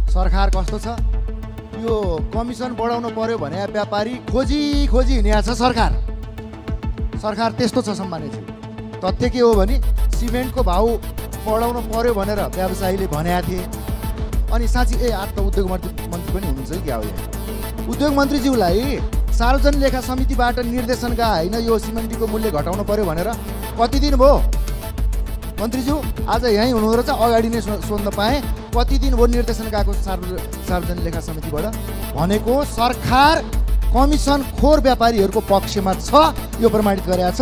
सरकार कस्तो छ, यो कमिसन बढाउनु पर्यो भने व्यापारी खोजी हिँडिया छ सरकार त्यस्तो छ सम्मानित। तथ्य के हो भने सिमेन्टको भाउ बढाउनु पर्यो भनेर व्यवसायीले भनेका थिए। अनि साँच्चै आज त उद्योग मन्त्री पनि हुनुहुन्छ कि क्या हो, यहाँ उद्योग मन्त्रीज्यूलाई सार्वजनिक लेखा समितिबाट निर्देशनका होइन यो सिमेन्टको मूल्य घटाउनु पर्यो भनेर कति दिन भयो मन्त्रीज्यू? आज यहीँ हुनुहुँदो रहेछ, अगाडि नै सोध्न पाएँ। कति दिन भयो निर्देशन गएको सार्वजनिक लेखा समितिबाट? भनेको सरकार कमिसन खोर व्यापारीहरूको पक्षमा छ, यो प्रमाणित गरेका छ।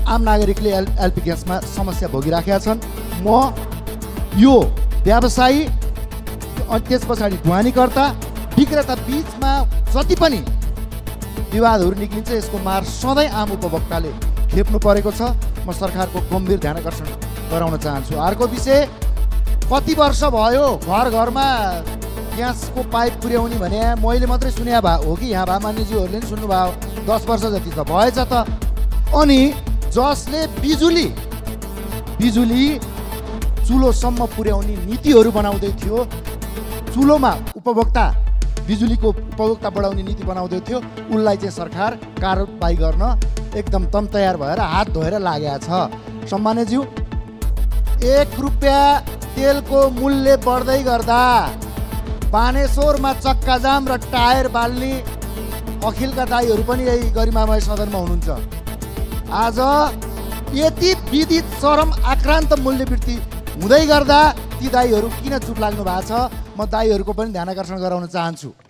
आम नागरिकले एलपी ग्यासमा समस्या भोगिराखेका छन्। म यो व्यवसायी अनि त्यस पछाडि ढुवानीकर्ता विक्रेता बीचमा जति पनि विवादहरू निक्लिन्छ यसको मार सधैँ आम उपभोक्ताले खेप्नु परेको छ। म सरकारको गम्भीर ध्यान आकर्षण गराउन चाहन्छु। अर्को विषय, कति वर्ष भयो घर घरमा ग्यासको पाइप पुर्याउने भने मैले मात्रै सुने हो कि यहाँ भए मान्यज्यूहरूले पनि सुन्नुभयो, 10 वर्ष जति त भएछ त। अनि जसले बिजुली चुलोसम्म पुर्याउने नीतिहरू बनाउँदै थियो, चुलोमा बिजुलीको उपभोक्ता बढाउने नीति बनाउँदै थियो, उसलाई चाहिँ सरकार कारबाही गर्न एकदम तम तयार भएर हात धोएर लागेको छ। सम्मान्यज्यू, 1 रुपियाँ तेलको मूल्य बढ्दै गर्दा बानेश्वरमा चक्काजाम र टायर बाल्ने अखिलका दाईहरू पनि यही गरिमामय सदनमा हुनुहुन्छ। आज यति विदित चरम आक्रान्त मूल्यवृद्धि हुँदै गर्दा ती दाईहरू किन चुप लाग्नु भएको छ? म दाईहरूको पनि ध्यान आकर्षण गराउन चाहन्छु।